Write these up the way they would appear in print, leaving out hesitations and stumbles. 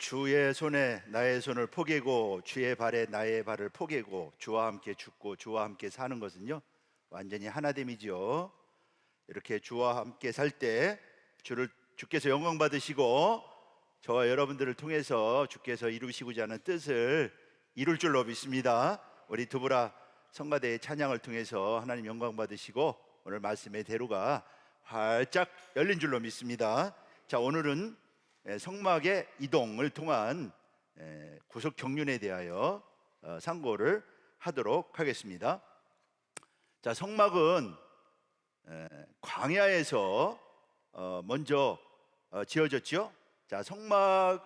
주의 손에 나의 손을 포개고 주의 발에 나의 발을 포개고 주와 함께 죽고 주와 함께 사는 것은요, 완전히 하나됨이죠. 이렇게 주와 함께 살 때 주께서 영광 받으시고 저와 여러분들을 통해서 주께서 이루시고자 하는 뜻을 이룰 줄로 믿습니다. 우리 두브라 성가대의 찬양을 통해서 하나님 영광 받으시고 오늘 말씀의 대로가 활짝 열린 줄로 믿습니다. 자, 오늘은 성막의 이동을 통한 구속 경륜에 대하여 상고를 하도록 하겠습니다. 자, 성막은 광야에서 먼저 지어졌죠. 자, 성막은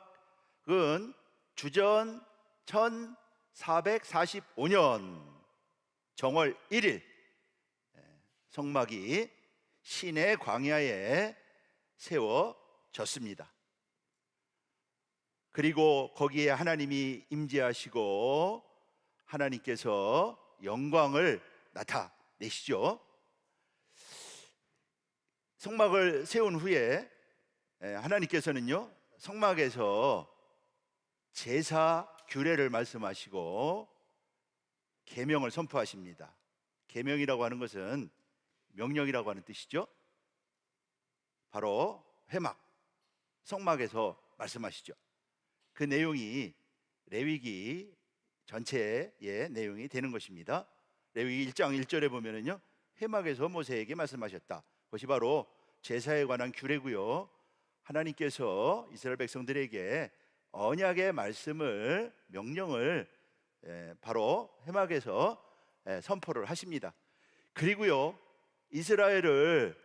주전 1445년 정월 1일 성막이 시내 광야에 세워졌습니다. 그리고 거기에 하나님이 임재하시고 하나님께서 영광을 나타내시죠. 성막을 세운 후에 하나님께서는요, 성막에서 제사 규례를 말씀하시고 계명을 선포하십니다. 계명이라고 하는 것은 명령이라고 하는 뜻이죠. 바로 회막, 성막에서 말씀하시죠. 그 내용이 레위기 전체의 내용이 되는 것입니다. 레위기 1장 1절에 보면은요, 회막에서 모세에게 말씀하셨다. 그것이 바로 제사에 관한 규례고요. 하나님께서 이스라엘 백성들에게 언약의 말씀을, 명령을 바로 회막에서 선포를 하십니다. 그리고요, 이스라엘을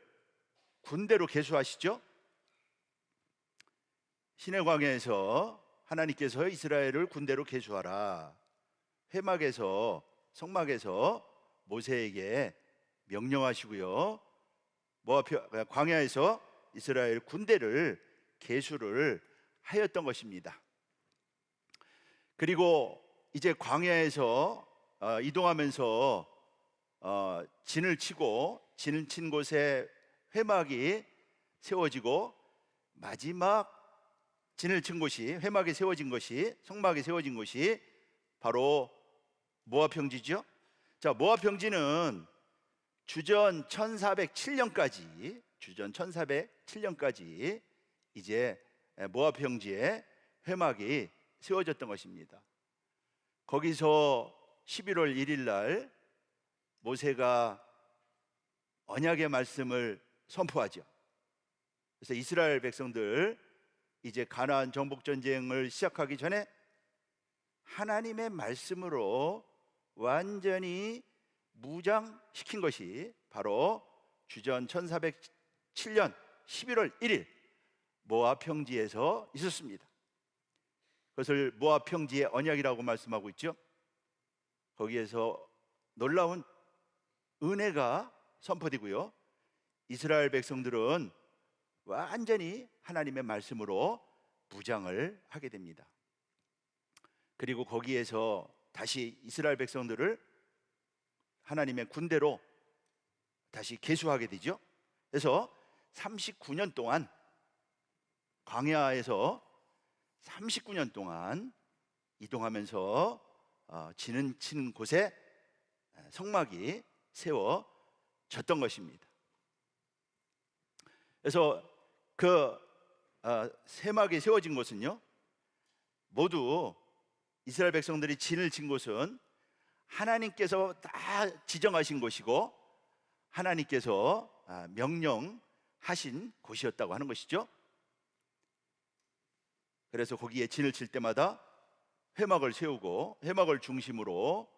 군대로 계수하시죠. 시내 광야에서 하나님께서 이스라엘을 군대로 계수하라. 회막에서, 성막에서 모세에게 명령하시고요, 광야에서 이스라엘 군대를 계수를 하였던 것입니다. 그리고 이제 광야에서 이동하면서 진을 치고, 진을 친 곳에 회막이 세워지고, 마지막 진을 친 곳이, 회막에 세워진 것이, 성막에 세워진 것이 바로 모압 평지죠. 자, 모압 평지는 주전 1407년까지 이제 모압 평지에 회막이 세워졌던 것입니다. 거기서 11월 1일 날 모세가 언약의 말씀을 선포하죠. 그래서 이스라엘 백성들 이제 가나안 정복 전쟁을 시작하기 전에 하나님의 말씀으로 완전히 무장시킨 것이 바로 주전 1407년 11월 1일 모압 평지에서 있었습니다. 그것을 모압 평지의 언약이라고 말씀하고 있죠. 거기에서 놀라운 은혜가 선포되고요, 이스라엘 백성들은 완전히 하나님의 말씀으로 무장을 하게 됩니다. 그리고 거기에서 다시 이스라엘 백성들을 하나님의 군대로 다시 계수하게 되죠. 그래서 39년 동안 광야에서 39년 동안 이동하면서 진은 친 곳에 성막이 세워졌던 것입니다. 그래서 그 세막이 세워진 곳은요, 모두 이스라엘 백성들이 진을 친 곳은 하나님께서 다 지정하신 곳이고 하나님께서 명령하신 곳이었다고 하는 것이죠. 그래서 거기에 진을 칠 때마다 회막을 세우고, 회막을 중심으로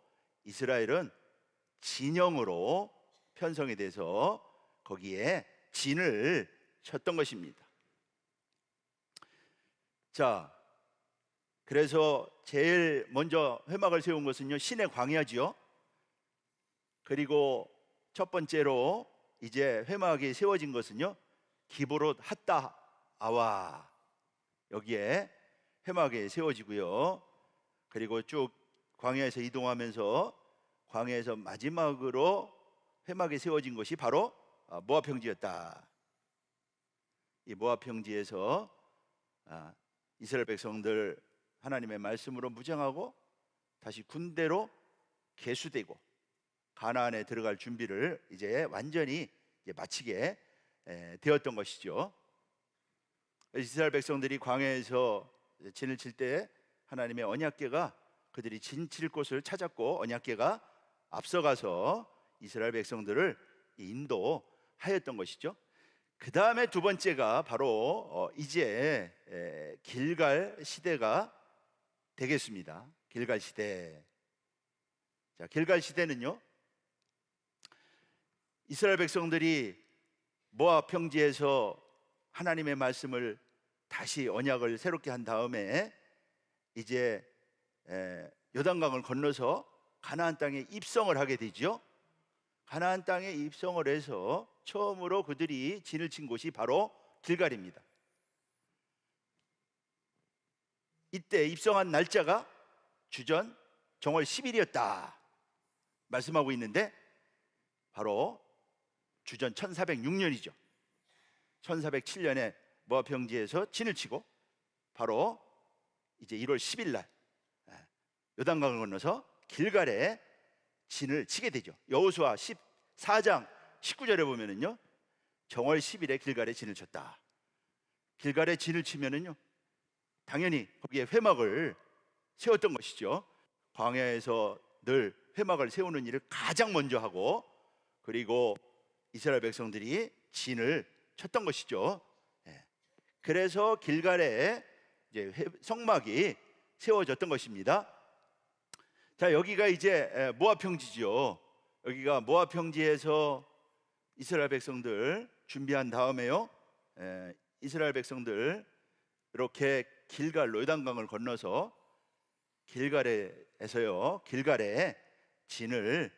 이스라엘은 진영으로 편성이 돼서 거기에 진을 쳤던 것입니다. 자, 그래서 제일 먼저 회막을 세운 것은요, 시내 광야지요. 그리고 첫 번째로 이제 회막이 세워진 것은요, 기브롯 핫다 아와, 여기에 회막이 세워지고요. 그리고 쭉 광야에서 이동하면서 광야에서 마지막으로 회막이 세워진 것이 바로 모압 평지였다. 이 모압 평지에서 이스라엘 백성들 하나님의 말씀으로 무장하고 다시 군대로 개수되고 가나안에 들어갈 준비를 이제 완전히 마치게 되었던 것이죠. 이스라엘 백성들이 광야에서 진을 칠 때 하나님의 언약궤가 그들이 진 칠 곳을 찾았고 언약궤가 앞서가서 이스라엘 백성들을 인도하였던 것이죠. 그 다음에 두 번째가 바로 이제 길갈 시대가 되겠습니다. 길갈 시대. 자, 길갈 시대는요, 이스라엘 백성들이 모압 평지에서 하나님의 말씀을 다시 언약을 새롭게 한 다음에 이제 요단강을 건너서 가나안 땅에 입성을 하게 되죠. 가나안 땅에 입성을 해서 처음으로 그들이 진을 친 곳이 바로 길갈입니다. 이때 입성한 날짜가 주전 정월 10일이었다 말씀하고 있는데 바로 주전 1406년이죠. 1407년에 모압 평지에서 진을 치고 바로 이제 1월 10일 날 요단강을 건너서 길갈에 진을 치게 되죠. 여호수아 14장 19절에 보면은요, 정월 10일에 길갈에 진을 쳤다. 길갈에 진을 치면은요, 당연히 거기에 회막을 세웠던 것이죠. 광야에서 늘 회막을 세우는 일을 가장 먼저 하고, 그리고 이스라엘 백성들이 진을 쳤던 것이죠. 그래서 길갈에 이제 성막이 세워졌던 것입니다. 자, 여기가 이제 모압 평지죠. 여기가 모압 평지에서 이스라엘 백성들 준비한 다음에요, 이스라엘 백성들 이렇게 길갈로 요단강을 건너서 길갈에서요, 길갈에 진을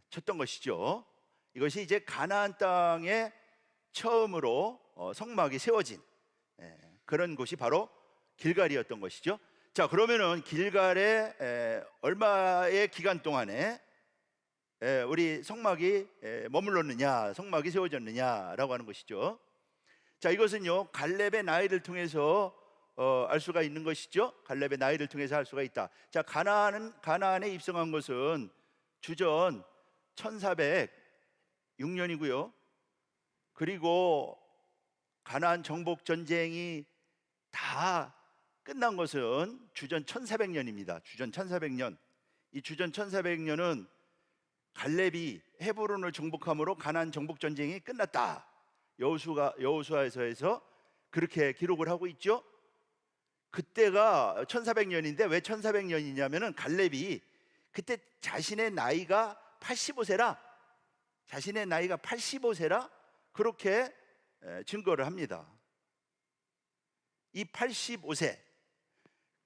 쳤던 것이죠. 이것이 이제 가나안 땅에 처음으로 성막이 세워진 그런 곳이 바로 길갈이었던 것이죠. 자, 그러면은 길갈에 얼마의 기간 동안에 우리 성막이 머물렀느냐, 성막이 세워졌느냐라고 하는 것이죠. 자, 이것은요 갈렙의 나이를 통해서 알 수가 있는 것이죠. 갈렙의 나이를 통해서 알 수가 있다. 자, 가나안에 입성한 것은 주전 1406년이고요. 그리고 가나안 정복 전쟁이 다 끝난 것은 주전 1400년입니다. 주전 1400년. 이 주전 1400년은 갈렙이 헤브론을 정복함으로 가나안 정복 전쟁이 끝났다. 여호수아에서 그렇게 기록을 하고 있죠. 그때가 1400년인데 왜 1400년이냐면은 갈렙이 그때 자신의 나이가 85세라 그렇게 증거를 합니다. 이 85세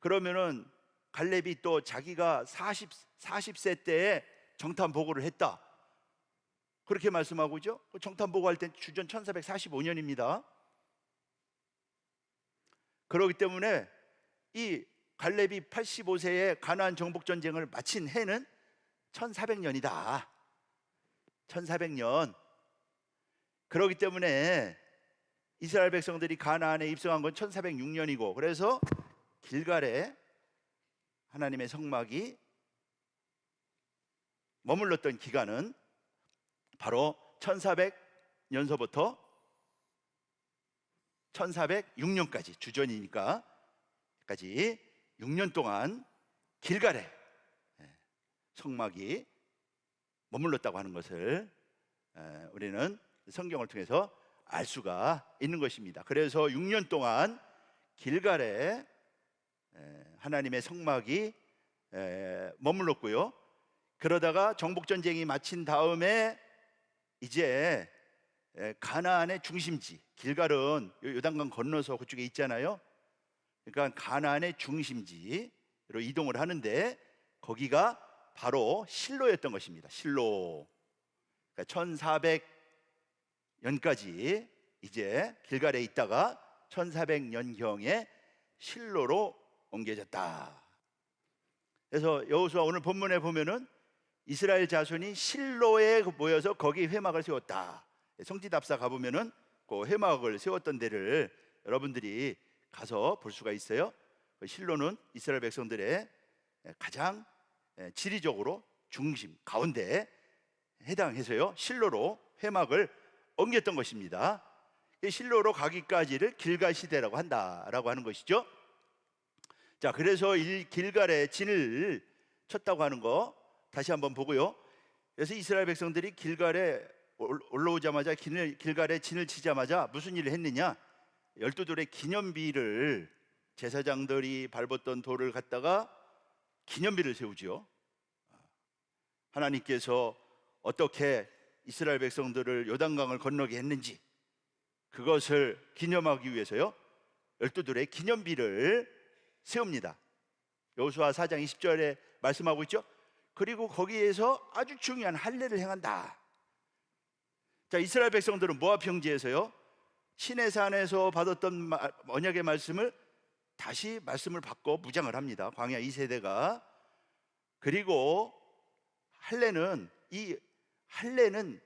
그러면은 갈렙이 또 자기가 40세 때에 정탐 보고를 했다 그렇게 말씀하고 있죠. 정탐 보고할 때 주전 1445년입니다. 그렇기 때문에 이 갈렙이 85세에 가나안 정복 전쟁을 마친 해는 1400년이다. 1400년. 그렇기 때문에 이스라엘 백성들이 가나안에 입성한 건 1406년이고, 그래서 길갈에 하나님의 성막이 머물렀던 기간은 바로 1400년서부터 1406년까지, 주전이니까 까지 6년 동안 길갈에 성막이 머물렀다고 하는 것을 우리는 성경을 통해서 알 수가 있는 것입니다. 그래서 6년 동안 길갈에 하나님의 성막이 머물렀고요. 그러다가 정복전쟁이 마친 다음에 이제 가나안의 중심지, 길갈은 요단강 건너서 그쪽에 있잖아요. 그러니까 가나안의 중심지로 이동을 하는데 거기가 바로 실로였던 것입니다. 실로. 그러니까 1400년까지 이제 길갈에 있다가 1400년경에 실로로 옮겨졌다. 그래서 여호수아 오늘 본문에 보면은 이스라엘 자손이 실로에 모여서 거기 회막을 세웠다. 성지답사 가보면은 그 회막을 세웠던 데를 여러분들이 가서 볼 수가 있어요. 실로는 이스라엘 백성들의 가장 지리적으로 중심 가운데 해당해서요, 실로로 회막을 옮겼던 것입니다. 실로로 가기까지를 길갈 시대라고 한다라고 하는 것이죠. 자, 그래서 길갈에 진을 쳤다고 하는 거 다시 한번 보고요. 그래서 이스라엘 백성들이 길갈에 올라오자마자 길갈에 진을 치자마자 무슨 일을 했느냐? 12돌의 기념비를, 제사장들이 밟았던 돌을 갖다가 기념비를 세우지요. 하나님께서 어떻게 이스라엘 백성들을 요단강을 건너게 했는지 그것을 기념하기 위해서요, 12돌의 기념비를 세웁니다. 여호수아 4장 20절에 말씀하고 있죠. 그리고 거기에서 아주 중요한 할례를 행한다. 자, 이스라엘 백성들은 모압 평지에서요, 시내산에서 받았던 언약의 말씀을 다시 말씀을 바꿔 무장을 합니다. 광야 2세대가. 그리고 할례는, 이 할례는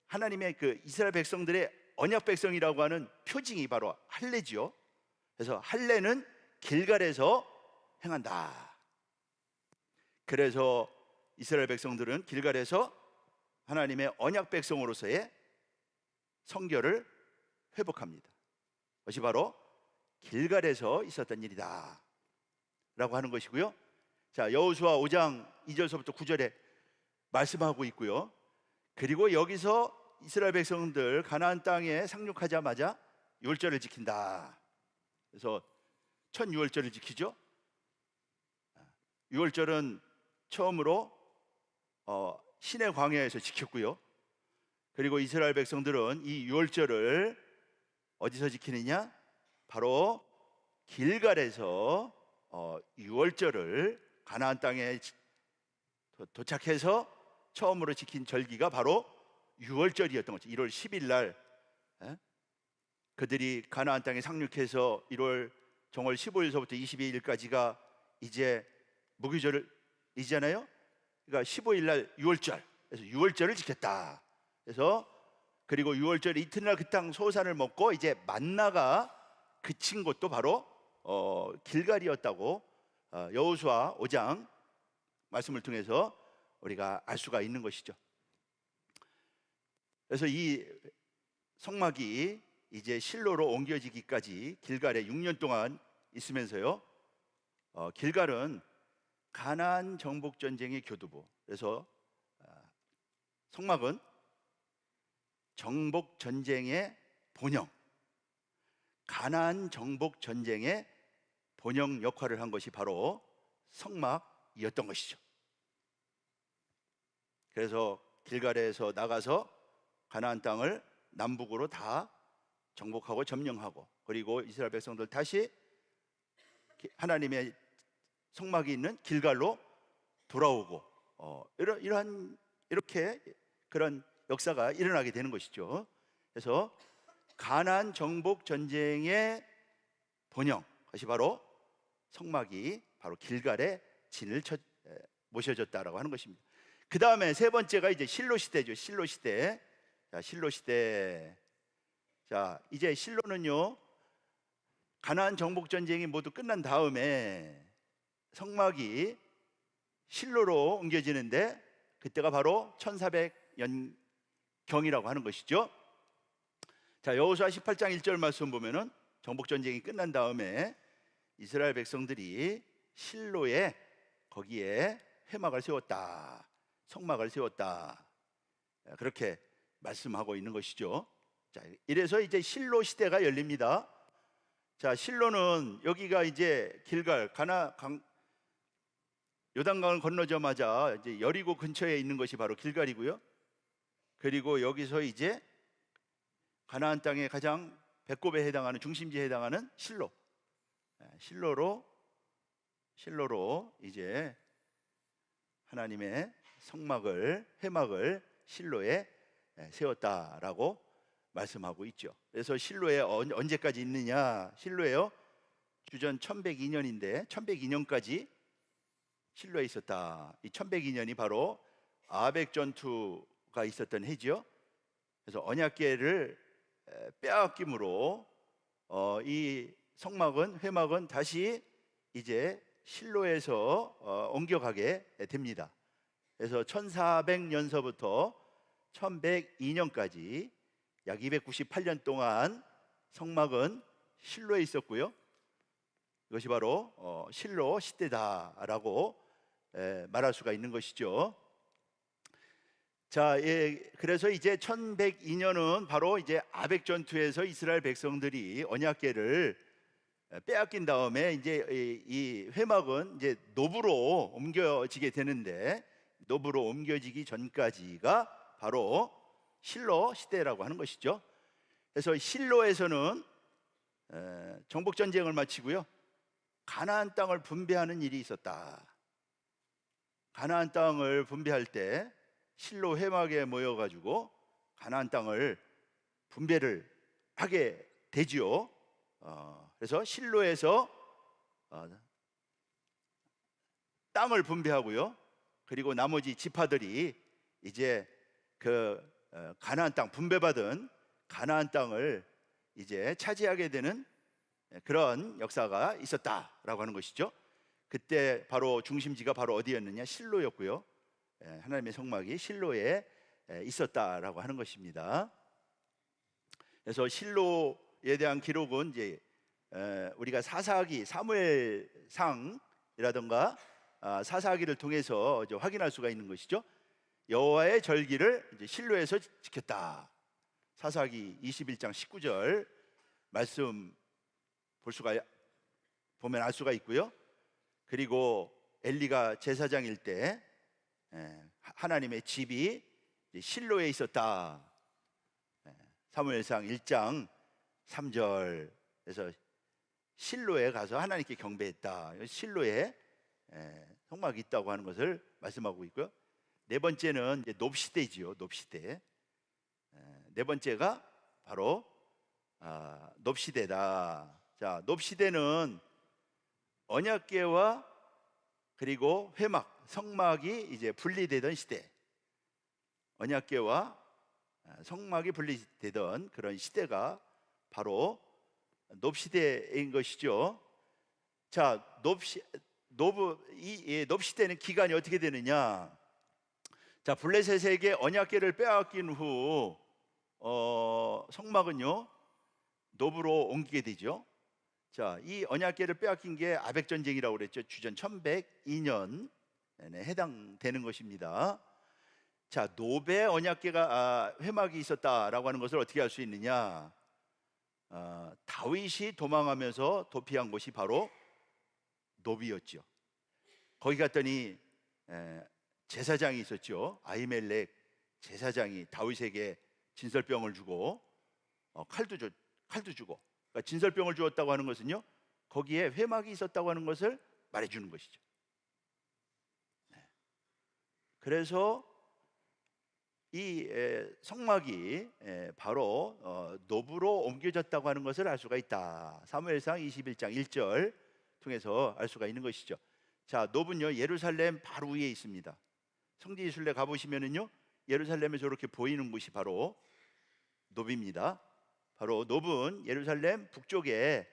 하나님의 그 이스라엘 백성들의 언약 백성이라고 하는 표징이 바로 할례지요. 그래서 할례는 길갈에서 행한다. 그래서 이스라엘 백성들은 길갈에서 하나님의 언약 백성으로서의 성결을 회복합니다. 그것이 바로 길갈에서 있었던 일이다 라고 하는 것이고요. 자, 여호수아 5장 2절서부터 9절에 말씀하고 있고요. 그리고 여기서 이스라엘 백성들 가나안 땅에 상륙하자마자 유월절을 지킨다. 그래서 첫 유월절을 지키죠. 유월절은 처음으로 시내 광야에서 지켰고요. 그리고 이스라엘 백성들은 이 유월절을 어디서 지키느냐? 바로 길갈에서 유월절을 가나안 땅에 도착해서 처음으로 지킨 절기가 바로 유월절이었던 거죠. 1월 10일 날 그들이 가나안 땅에 상륙해서 1월 정월 15일서부터 22일까지가 이제 무교절이잖아요. 그러니까 15일 날 유월절, 그래서 유월절을 지켰다. 그래서 그리고 유월절 이튿날 그 땅 소산을 먹고 이제 만나가 그친 곳도 바로 길갈이었다고 여호수아 5장 말씀을 통해서 우리가 알 수가 있는 것이죠. 그래서 이 성막이 이제 실로로 옮겨지기까지 길갈에 6년 동안 있으면서요, 길갈은 가나안 정복 전쟁의 교두보. 그래서 성막은 정복 전쟁의 본영, 가나안 정복 전쟁의 본영 역할을 한 것이 바로 성막이었던 것이죠. 그래서 길갈에서 나가서 가나안 땅을 남북으로 다 정복하고 점령하고, 그리고 이스라엘 백성들 다시 하나님의 성막이 있는 길갈로 돌아오고, 이렇게 그런 역사가 일어나게 되는 것이죠. 그래서 가나안 정복 전쟁의 본영, 그것이 바로 성막이 바로 길갈에 진을 모셔졌다라고 하는 것입니다. 그 다음에 세 번째가 이제 실로 시대죠. 실로 시대. 자, 실로 시대. 자, 이제 실로는요, 가나안 정복 전쟁이 모두 끝난 다음에 성막이 실로로 옮겨지는데, 그때가 바로 1400년 경이라고 하는 것이죠. 자, 여호수아 18장 1절 말씀 보면은 정복 전쟁이 끝난 다음에 이스라엘 백성들이 실로에 거기에 회막을 세웠다, 성막을 세웠다, 그렇게 말씀하고 있는 것이죠. 자, 이래서 이제 실로 시대가 열립니다. 자, 실로는 여기가 이제 길갈 요단강을 건너자마자 이제 여리고 근처에 있는 것이 바로 길갈이고요. 그리고 여기서 이제 가나안 땅의 가장 배꼽에 해당하는, 중심지에 해당하는 실로로 이제 하나님의 성막을, 회막을 실로에 세웠다라고 말씀하고 있죠. 그래서 실로에 언제까지 있느냐? 실로에요, 주전 1102년인데 1102년까지 실로에 있었다. 이 1102년이 바로 아벡 전투가 있었던 해지요. 그래서 언약궤를 빼앗김으로 이 성막은 회막은 다시 이제 실로에서 옮겨가게 됩니다. 그래서 1400년서부터 1102년까지 약 298년 동안 성막은 실로에 있었고요. 이것이 바로 실로 시대다라고 말할 수가 있는 것이죠. 자, 그래서 이제 1102년은 바로 이제 아벡 전투에서 이스라엘 백성들이 언약궤를 빼앗긴 다음에 이제 이 회막은 이제 노브로 옮겨지게 되는데, 노브로 옮겨지기 전까지가 바로 실로 시대라고 하는 것이죠. 그래서 실로에서는 정복 전쟁을 마치고요, 가나안 땅을 분배하는 일이 있었다. 가나안 땅을 분배할 때 실로 회막에 모여가지고 가나안 땅을 분배를 하게 되지요. 그래서 실로에서 땅을 분배하고요, 그리고 나머지 지파들이 이제 그 가나안 땅, 분배받은 가나안 땅을 이제 차지하게 되는 그런 역사가 있었다라고 하는 것이죠. 그때 바로 중심지가 바로 어디였느냐? 실로였고요. 하나님의 성막이 실로에 있었다라고 하는 것입니다. 그래서 실로에 대한 기록은 이제 우리가 사사기, 사무엘상이라든가 사사기를 통해서 이제 확인할 수가 있는 것이죠. 여호와의 절기를 이제 실로에서 지켰다. 사사기 21장 19절 말씀 보면 알 수가 있고요. 그리고 엘리가 제사장일 때 하나님의 집이 실로에 있었다. 사무엘상 1장 3절. 그래서 실로에 가서 하나님께 경배했다. 실로에 성막이 있다고 하는 것을 말씀하고 있고요. 네 번째는 이제 놉시대지요. 놉시대. 네 번째가 바로 놉시대다. 자, 놉시대는 언약궤와 그리고 회막, 성막이 이제 분리되던 시대. 언약궤와 성막이 분리되던 그런 시대가 바로 놉시대인 것이죠. 자, 놉시대는 기간이 어떻게 되느냐? 자, 블레셋에게 언약궤를 빼앗긴 후 성막은요 노브로 옮기게 되죠. 자, 이 언약궤를 빼앗긴 게 아벡 전쟁이라고 그랬죠. 주전 1102년에 해당되는 것입니다. 자, 노베 언약궤가 회막이 있었다라고 하는 것을 어떻게 알 수 있느냐? 다윗이 도망하면서 도피한 곳이 바로 노비였죠. 거기 갔더니 제사장이 있었죠. 아히멜렉 제사장이 다윗에게 진설병을 주고 칼도 주고, 그러니까 진설병을 주었다고 하는 것은요, 거기에 회막이 있었다고 하는 것을 말해주는 것이죠. 그래서 이 성막이 바로 노브로 옮겨졌다고 하는 것을 알 수가 있다. 사무엘상 21장 1절 통해서 알 수가 있는 것이죠. 자, 노브는요 예루살렘 바로 위에 있습니다. 성지 순례 가보시면은요 예루살렘에서 이렇게 보이는 곳이 바로 노브입니다. 바로 노브는 예루살렘 북쪽에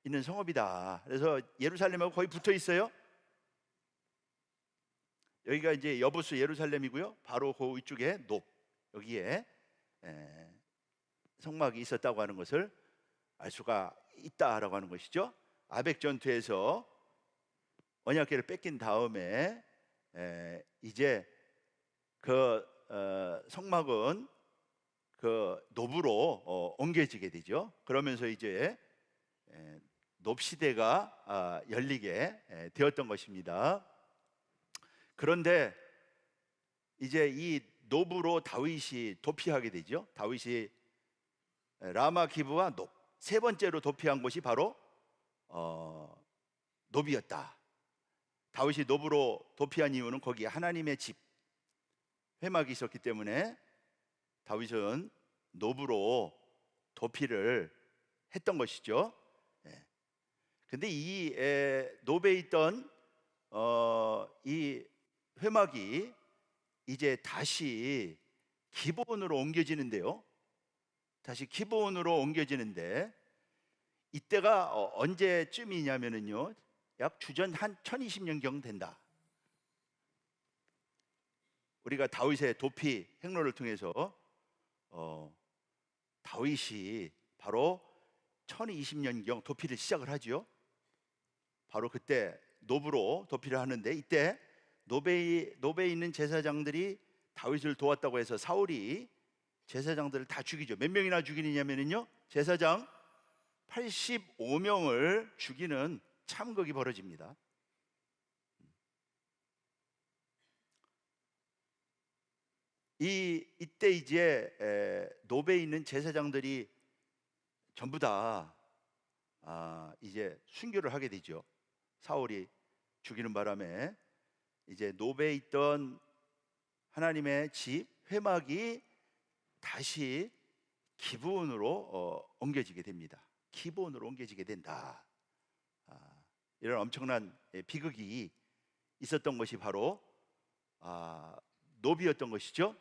있는 성읍이다. 그래서 예루살렘하고 거의 붙어 있어요. 여기가 이제 여부수 예루살렘이고요. 바로 그 위쪽에 여기에 성막이 있었다고 하는 것을 알 수가 있다라고 하는 것이죠. 아벡 전투에서 언약궤를 뺏긴 다음에 이제 그 성막은 그 노브로 옮겨지게 되죠. 그러면서 이제 놉시대가 열리게 되었던 것입니다. 그런데 이제 이 노브로 다윗이 도피하게 되죠. 다윗이 라마 기브와 놉, 세 번째로 도피한 곳이 바로 노비였다. 다윗이 노브로 도피한 이유는 거기에 하나님의 집 회막이 있었기 때문에 다윗은 노브로 도피를 했던 것이죠. 근데 이 노브에 있던 이 회막이 이제 다시 기브온으로 옮겨지는데요. 다시 기브온으로 옮겨지는데 이때가 언제쯤이냐면은요, 약 주전 한 1020년경 된다. 우리가 다윗의 도피 행로를 통해서 다윗이 바로 1020년경 도피를 시작을 하죠. 바로 그때 노브로 도피를 하는데, 이때 노베에 있는 제사장들이 다윗을 도왔다고 해서 사울이 제사장들을 다 죽이죠. 몇 명이나 죽이느냐면요, 제사장 85명을 죽이는 참극이 벌어집니다. 이때 이제 노베에 있는 제사장들이 전부 다 이제 순교를 하게 되죠. 사울이 죽이는 바람에 이제 노베에 있던 하나님의 집 회막이 다시 기브온으로 옮겨지게 됩니다. 기브온으로 옮겨지게 된다. 이런 엄청난 비극이 있었던 것이 바로 노비였던 것이죠.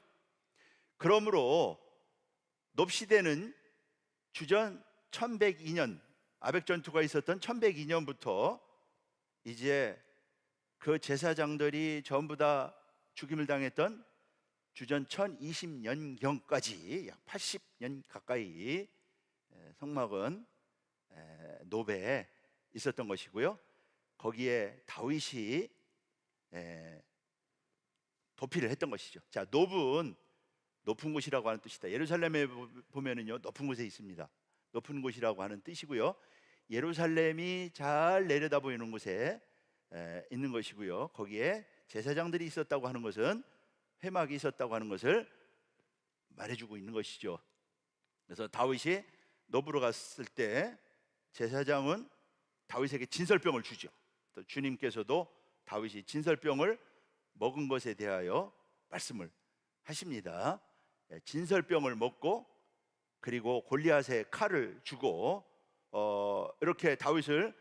그러므로 놉시대는 주전 1102년 아벡 전투가 있었던 1102년부터 이제 그 제사장들이 전부 다 죽임을 당했던 주전 1020년경까지 약 80년 가까이 성막은 노베에 있었던 것이고요. 거기에 다윗이 도피를 했던 것이죠. 자, 노브는 높은 곳이라고 하는 뜻이다. 예루살렘에 보면은요, 높은 곳에 있습니다. 높은 곳이라고 하는 뜻이고요. 예루살렘이 잘 내려다 보이는 곳에 있는 것이고요. 거기에 제사장들이 있었다고 하는 것은, 회막이 있었다고 하는 것을 말해주고 있는 것이죠. 그래서 다윗이 노브로 갔을 때 제사장은 다윗에게 진설병을 주죠. 또 주님께서도 다윗이 진설병을 먹은 것에 대하여 말씀을 하십니다. 진설병을 먹고, 그리고 골리앗의 칼을 주고 이렇게 다윗을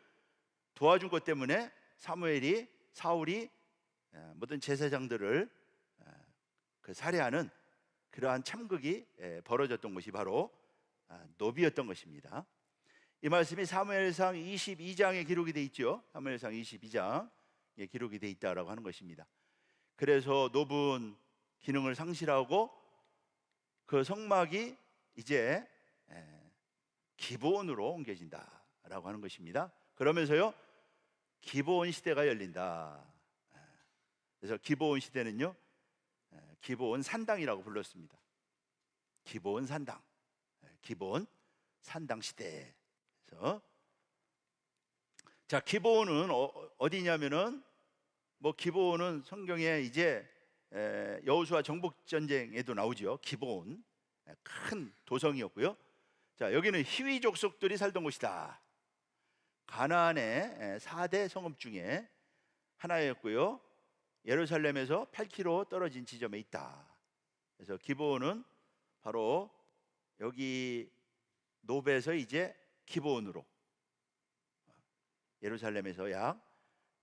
도와준 것 때문에 사울이 모든 제사장들을 살해하는 그러한 참극이 벌어졌던 것이 바로 노비였던 것입니다. 이 말씀이 사무엘상 22장에 기록이 되어 있죠. 사무엘상 22장에 기록이 되어 있다라고 하는 것입니다. 그래서 노브는 기능을 상실하고 그 성막이 이제 기브온으로 옮겨진다라고 하는 것입니다. 그러면서요, 기브온 시대가 열린다. 그래서 기브온 시대는요, 기브온 산당이라고 불렀습니다. 기브온 산당, 기브온 산당 시대. 그래서 자, 기브온은 어디냐면은 기브온은 성경에 이제 여호수아 정복 전쟁에도 나오죠. 기브온, 큰 도성이었고요. 자, 여기는 히위 족속들이 살던 곳이다. 가나안의 4대 성읍 중에 하나였고요. 예루살렘에서 8km 떨어진 지점에 있다. 그래서 기브온은 바로 여기 노베에서 이제 기브온으로, 예루살렘에서 약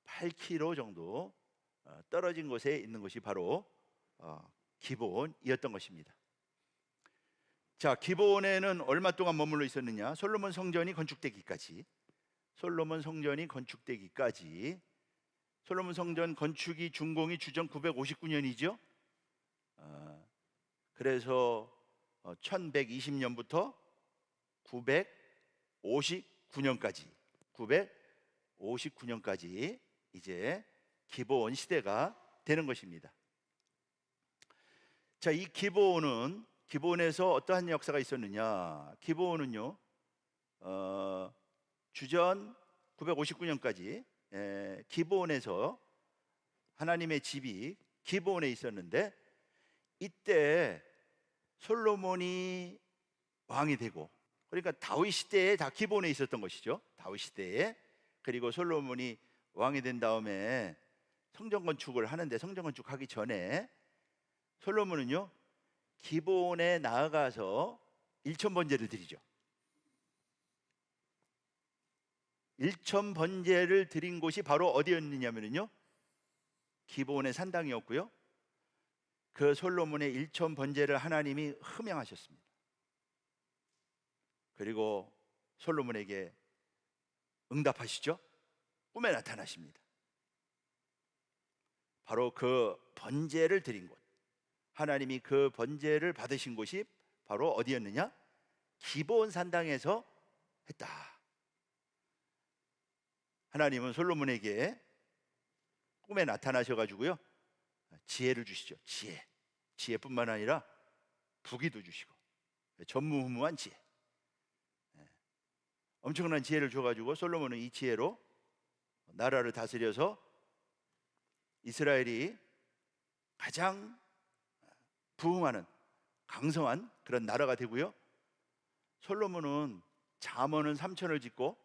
8km 정도 떨어진 곳에 있는 것이 바로 기브온이었던 것입니다. 자, 기브온에는 얼마 동안 머물러 있었느냐? 솔로몬 성전이 건축되기까지. 솔로몬 성전 건축이 준공이 주전 959년이죠. 그래서 1120년부터 959년까지 이제 기브온 시대가 되는 것입니다. 자, 이 기브온에서 어떠한 역사가 있었느냐? 기브온은요, 주전 959년까지 기브온에서 하나님의 집이 기브온에 있었는데, 이때 솔로몬이 왕이 되고, 그러니까 다윗 시대에 다 기브온에 있었던 것이죠. 다윗 시대에. 그리고 솔로몬이 왕이 된 다음에 성전 건축을 하는데, 성전 건축하기 전에 솔로몬은요, 기브온에 나아가서 일천번제를 드리죠. 일천번제를 드린 곳이 바로 어디였느냐면요, 기브온의 산당이었고요. 그 솔로몬의 일천번제를 하나님이 흠양하셨습니다. 그리고 솔로몬에게 응답하시죠? 꿈에 나타나십니다. 바로 그 번제를 드린 곳, 하나님이 그 번제를 받으신 곳이 바로 어디였느냐? 기브온 산당에서 했다. 하나님은 솔로몬에게 꿈에 나타나셔가지고요, 지혜를 주시죠. 지혜뿐만 아니라 부귀도 주시고, 전무후무한 지혜, 엄청난 지혜를 줘가지고 솔로몬은 이 지혜로 나라를 다스려서 이스라엘이 가장 부흥하는 강성한 그런 나라가 되고요, 솔로몬은 잠언은 3천을 짓고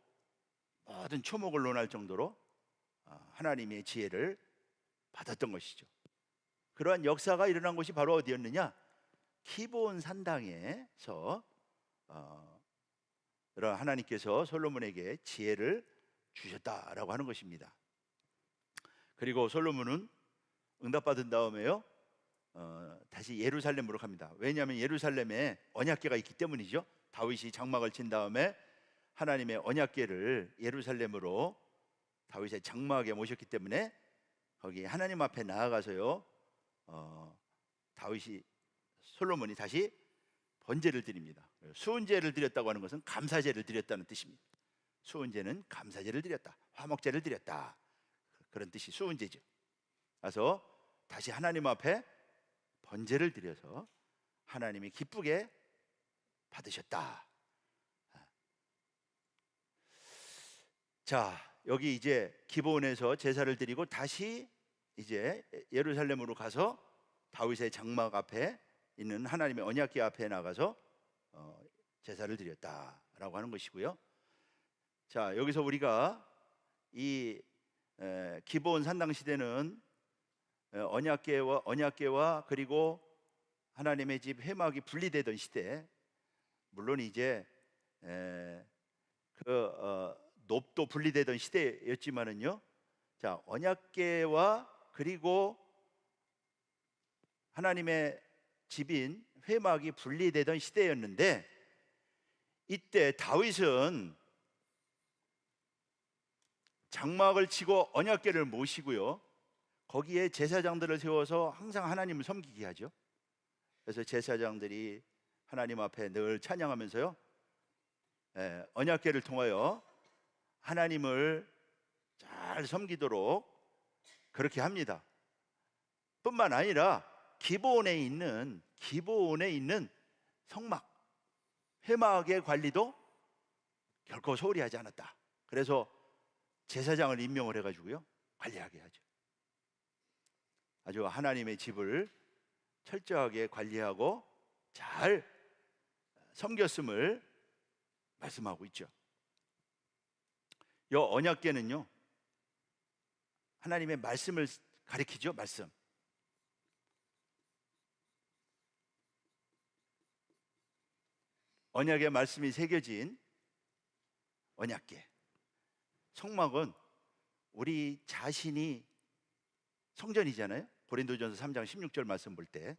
모든 초목을 논할 정도로 하나님의 지혜를 받았던 것이죠. 그러한 역사가 일어난 곳이 바로 어디였느냐? 기브온 산당에서 하나님께서 솔로몬에게 지혜를 주셨다라고 하는 것입니다. 그리고 솔로몬은 응답받은 다음에요, 다시 예루살렘으로 갑니다. 왜냐하면 예루살렘에 언약궤가 있기 때문이죠. 다윗이 장막을 친 다음에 하나님의 언약궤를 예루살렘으로 다윗의 장막에 모셨기 때문에 거기 하나님 앞에 나아가서요, 솔로몬이 다시 번제를 드립니다. 수은제를 드렸다고 하는 것은 감사제를 드렸다는 뜻입니다. 수은제는 감사제를 드렸다, 화목제를 드렸다, 그런 뜻이 수은제죠. 그래서 다시 하나님 앞에 번제를 드려서 하나님이 기쁘게 받으셨다. 자, 여기 이제 기브온에서 제사를 드리고 다시 이제 예루살렘으로 가서 다윗의 장막 앞에 있는 하나님의 언약궤 앞에 나가서 제사를 드렸다라고 하는 것이고요. 자, 여기서 우리가 이 기브온 산당 시대는 언약궤와 그리고 하나님의 집 회막이 분리되던 시대, 물론 이제 놋도 분리되던 시대였지만은요, 자, 언약궤와 그리고 하나님의 집인 회막이 분리되던 시대였는데, 이때 다윗은 장막을 치고 언약궤를 모시고요, 거기에 제사장들을 세워서 항상 하나님을 섬기게 하죠. 그래서 제사장들이 하나님 앞에 늘 찬양하면서요, 언약궤를 통하여 하나님을 잘 섬기도록 그렇게 합니다. 뿐만 아니라 기브온에 있는 성막, 회막의 관리도 결코 소홀히 하지 않았다. 그래서 제사장을 임명을 해가지고요, 관리하게 하죠. 아주 하나님의 집을 철저하게 관리하고 잘 섬겼음을 말씀하고 있죠. 이 언약궤는요, 하나님의 말씀을 가리키죠. 말씀. 언약의 말씀이 새겨진 언약궤. 성막은 우리 자신이 성전이잖아요. 고린도전서 3장 16절 말씀 볼 때,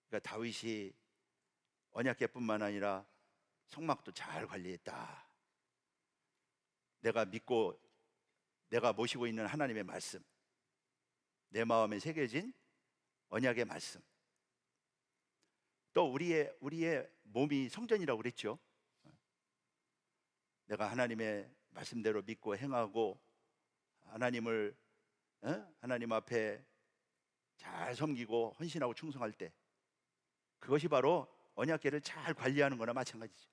그러니까 다윗이 언약궤뿐만 아니라 성막도 잘 관리했다. 내가 믿고 내가 모시고 있는 하나님의 말씀, 내 마음에 새겨진 언약의 말씀, 또 우리의 몸이 성전이라고 그랬죠. 내가 하나님의 말씀대로 믿고 행하고 하나님 앞에 잘 섬기고 헌신하고 충성할 때, 그것이 바로 언약궤를 잘 관리하는 거나 마찬가지죠.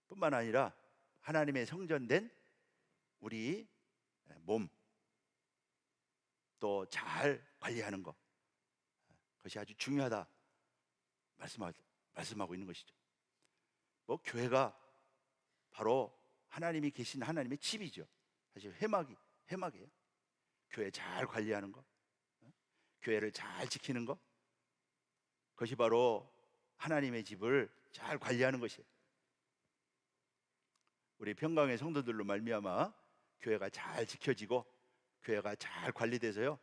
뿐만 아니라 하나님의 성전된 우리 몸 또 잘 관리하는 것, 그것이 아주 중요하다 말씀하고 있는 것이죠. 교회가 바로 하나님이 계신 하나님의 집이죠. 사실 회막이에요. 교회 잘 관리하는 것, 교회를 잘 지키는 것, 그것이 바로 하나님의 집을 잘 관리하는 것이에요. 우리 평강의 성도들로 말미암아 교회가 잘 지켜지고 교회가 잘 관리돼서요,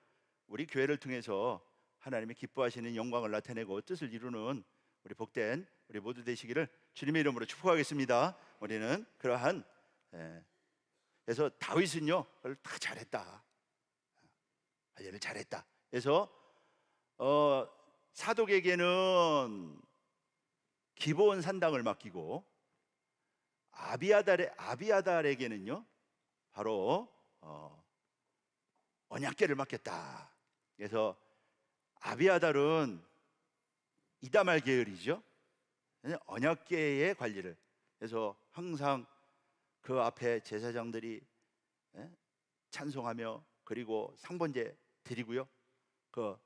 우리 교회를 통해서 하나님이 기뻐하시는 영광을 나타내고 뜻을 이루는 우리 복된 우리 모두 되시기를 주님의 이름으로 축복하겠습니다. 우리는 그러한 그래서 다윗은요 그걸 다 잘했다. 관리를 잘했다. 그래서 사독에게는 기브온 산당을 맡기고 아비아달에게는요 바로 언약궤를 맡겼다. 그래서 아비아달은 이다말 계열이죠. 언약궤의 관리를 해서 항상 그 앞에 제사장들이 찬송하며 그리고 상번제 드리고요. 그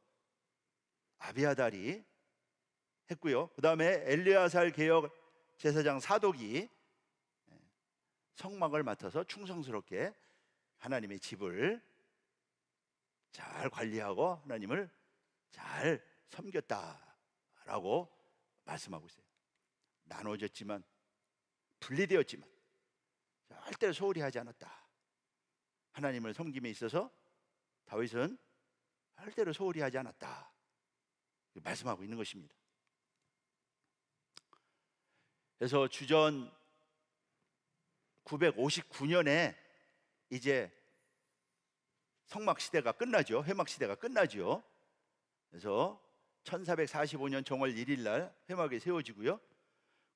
아비아달이 했고요. 그 다음에 엘르야살 계열 제사장 사독이 성막을 맡아서 충성스럽게 하나님의 집을 잘 관리하고 하나님을 잘 섬겼다라고 말씀하고 있어요. 나눠졌지만 분리되었지만 절대로 소홀히 하지 않았다. 하나님을 섬김에 있어서 다윗은 절대로 소홀히 하지 않았다 말씀하고 있는 것입니다. 그래서 주전 959년에 이제 성막 시대가 끝나죠. 회막 시대가 끝나죠. 그래서 1445년 정월 1일 날 회막이 세워지고요.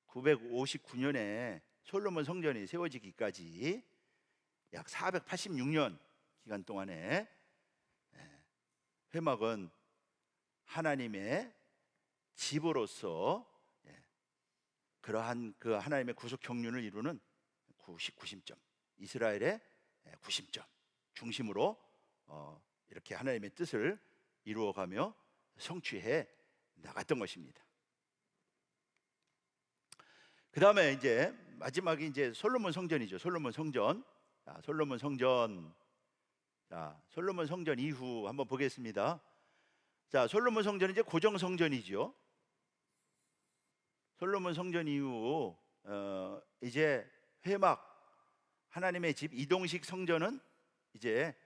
959년에 솔로몬 성전이 세워지기까지 약 486년 기간 동안에 회막은 하나님의 집으로서 그러한 그 하나님의 구속 경륜을 이루는 90점, 이스라엘의 90점 중심으로 이렇게 하나님의 뜻을 이루어가며 성취해 나갔던 것입니다. 그 다음에 이제 마지막에 이제 솔로몬 성전이죠. 솔로몬 성전. 솔로몬 성전 이후 한번 보겠습니다. 자, 솔로몬 성전은 이제 고정 성전이죠. 솔로몬 성전 이후 이제 회막 하나님의 집 이동식 성전은 이제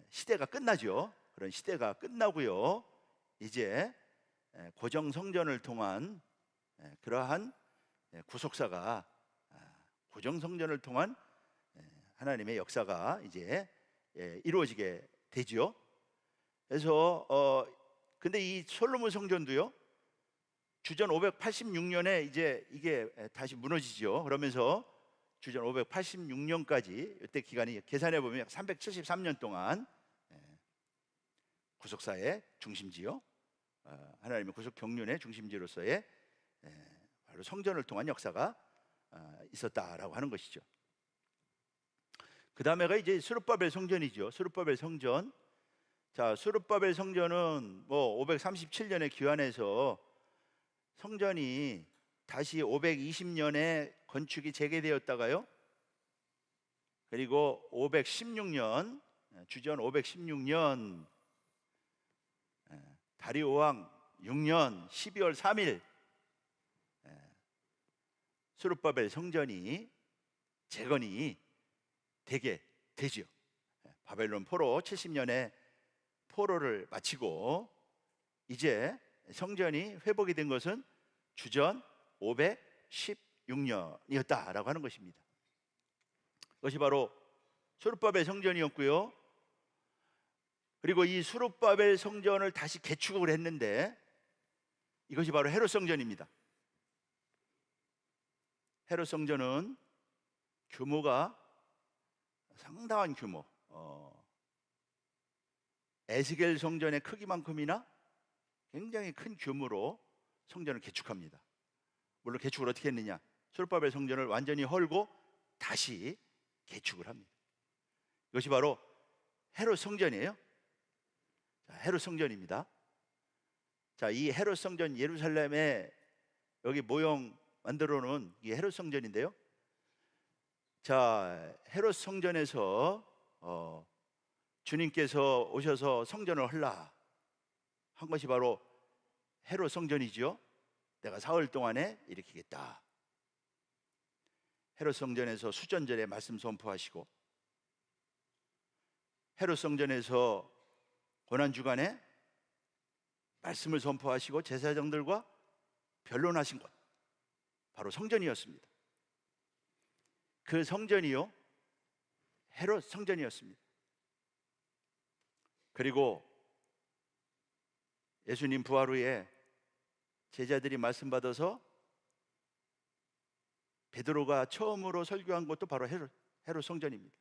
시대가 끝나죠. 그런 시대가 끝나고요. 이제 고정 성전을 통한 그러한 구속사가 고정 성전을 통한 하나님의 역사가 이제 이루어지게 되죠. 그래서 근데 이 솔로몬 성전도요. 주전 586년에 이제 이게 다시 무너지죠. 그러면서 주전 586년까지 이때 기간이 계산해 보면 약 373년 동안 구속사의 중심지요. 하나님의 구속 경륜의 중심지로서의 바로 성전을 통한 역사가 있었다라고 하는 것이죠. 그 다음에가 이제 스룹바벨 성전이죠. 스룹바벨 성전. 자, 스룹바벨 성전은 뭐 537년에 기환해서 성전이 다시 520년에 건축이 재개되었다가요. 그리고 516년 주전 516년 다리오 왕 6년 12월 3일 스룹바벨 성전이 재건이 되게 되죠. 바벨론 포로 70년에 포로를 마치고 이제 성전이 회복이 된 것은 주전 516년이었다라고 하는 것입니다. 그것이 바로 스룹바벨 성전이었고요. 그리고 이 스룹바벨 성전을 다시 개축을 했는데 이것이 바로 헤롯 성전입니다. 헤롯 성전은 규모가 상당한 규모, 에스겔 성전의 크기만큼이나 굉장히 큰 규모로 성전을 개축합니다. 물론 개축을 어떻게 했느냐? 스룹바벨 성전을 완전히 헐고 다시 개축을 합니다. 이것이 바로 헤롯 성전이에요. 자, 헤롯 성전입니다. 자, 이 헤롯 성전 예루살렘에 여기 모형 만들어 놓은 이 헤롯 성전인데요. 자, 헤롯 성전에서 주님께서 오셔서 성전을 헐라 한 것이 바로 헤롯 성전이죠. 내가 사흘 동안에 일으키겠다. 헤롯 성전에서 수전절에 말씀 선포하시고 헤롯 성전에서 고난주간에 말씀을 선포하시고 제사장들과 변론하신 것 바로 성전이었습니다. 그 성전이요, 헤롯 성전이었습니다. 그리고 예수님 부활 후에 제자들이 말씀 받아서 베드로가 처음으로 설교한 것도 바로 헤롯 성전입니다.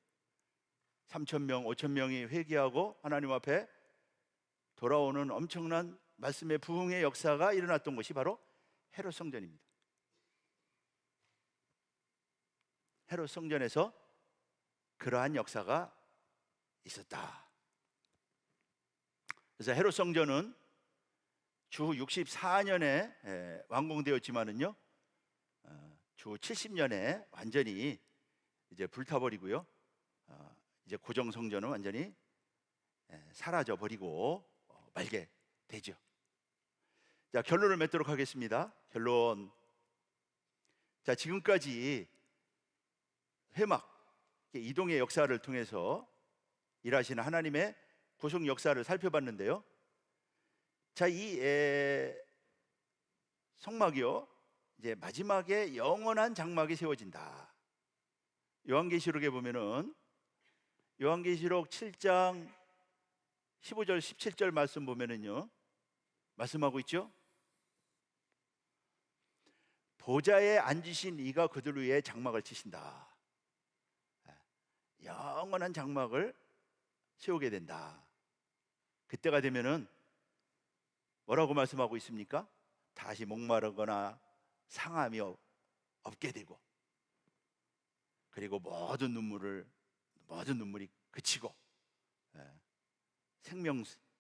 3,000명, 5,000명이 회개하고 하나님 앞에 돌아오는 엄청난 말씀의 부흥의 역사가 일어났던 것이 바로 헤롯 성전입니다. 헤롯 성전에서 그러한 역사가 있었다. 그래서 헤롯 성전은 주 64년에 완공되었지만은요, 주 70년에 완전히 이제 불타버리고요, 이제 고정 성전은 완전히 사라져 버리고 말게 되죠. 자, 결론을 맺도록 하겠습니다. 결론. 자, 지금까지 회막, 이동의 역사를 통해서 일하시는 하나님의 구속 역사를 살펴봤는데요. 자, 이 성막이요, 이제 마지막에 영원한 장막이 세워진다. 요한계시록에 보면은 요한계시록 7장 15절 17절 말씀 보면은요, 말씀하고 있죠. 보좌에 앉으신 이가 그들 위에 장막을 치신다. 영원한 장막을 세우게 된다. 그때가 되면은 뭐라고 말씀하고 있습니까? 다시 목마르거나 상함이 없게 되고, 그리고 모든 눈물이 그치고,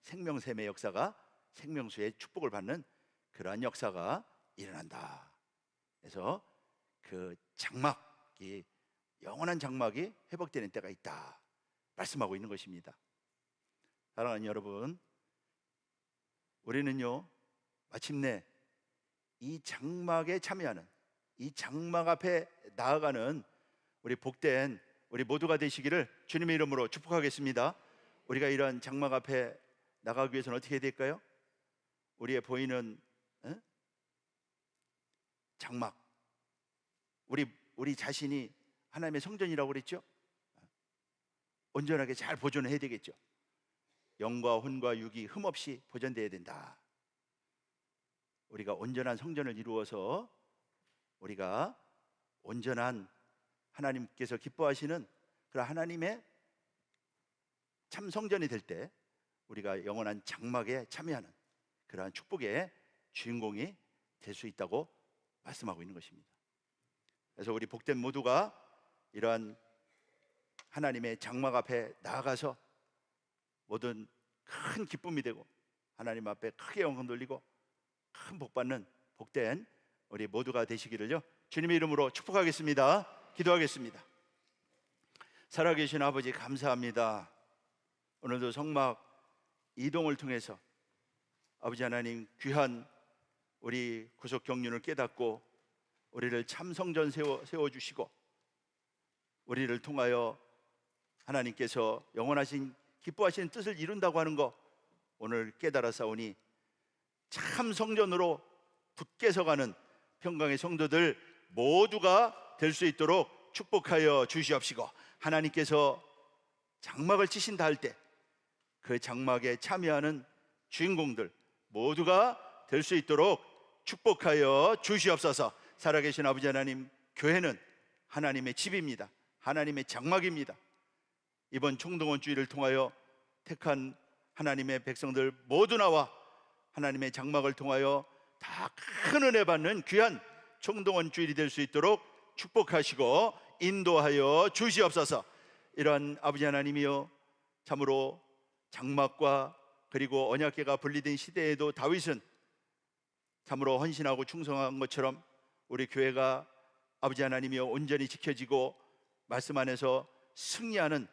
생명샘의 역사가, 생명수의 축복을 받는 그러한 역사가 일어난다. 그래서 그 장막이, 영원한 장막이 회복되는 때가 있다 말씀하고 있는 것입니다. 사랑하는 여러분, 우리는요, 마침내 이 장막에 참여하는, 이 장막 앞에 나아가는 우리 복된 우리 모두가 되시기를 주님의 이름으로 축복하겠습니다. 우리가 이러한 장막 앞에 나가기 위해서는 어떻게 해야 될까요? 우리의 보이는 장막, 우리 자신이 하나님의 성전이라고 그랬죠? 온전하게 잘 보존해야 되겠죠. 영과 혼과 육이 흠없이 보존되어야 된다. 우리가 온전한 성전을 이루어서 우리가 온전한 하나님께서 기뻐하시는 그런 하나님의 참 성전이 될 때 우리가 영원한 장막에 참여하는 그러한 축복의 주인공이 될 수 있다고 말씀하고 있는 것입니다. 그래서 우리 복된 모두가 이러한 하나님의 장막 앞에 나아가서 모든 큰 기쁨이 되고 하나님 앞에 크게 영광 돌리고 큰 복 받는 복된 우리 모두가 되시기를요 주님의 이름으로 축복하겠습니다. 기도하겠습니다. 살아계신 아버지, 감사합니다. 오늘도 성막 이동을 통해서 아버지 하나님, 귀한 우리 구속 경륜을 깨닫고 우리를 참 성전 세워주시고 우리를 통하여 하나님께서 영원하신 기뻐하시는 뜻을 이룬다고 하는 거 오늘 깨달았사오니 참 성전으로 굳게 서가는 평강의 성도들 모두가 될 수 있도록 축복하여 주시옵시고, 하나님께서 장막을 치신다 할 때 그 장막에 참여하는 주인공들 모두가 될 수 있도록 축복하여 주시옵소서. 살아계신 아버지 하나님, 교회는 하나님의 집입니다. 하나님의 장막입니다. 이번 총동원 주일을 통하여 택한 하나님의 백성들 모두 나와 하나님의 장막을 통하여 다 큰 은혜 받는 귀한 총동원 주일이 될 수 있도록 축복하시고 인도하여 주시옵소서. 이러한 아버지 하나님이여, 참으로 장막과 그리고 언약궤가 분리된 시대에도 다윗은 참으로 헌신하고 충성한 것처럼 우리 교회가 아버지 하나님이여 온전히 지켜지고 말씀 안에서 승리하는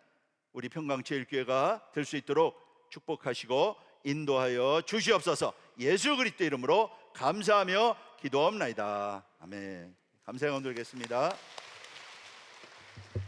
우리 평강제일교회가 될 수 있도록 축복하시고 인도하여 주시옵소서. 예수 그리스도 이름으로 감사하며 기도합나이다. 아멘. 감사의 영광 드리겠습니다.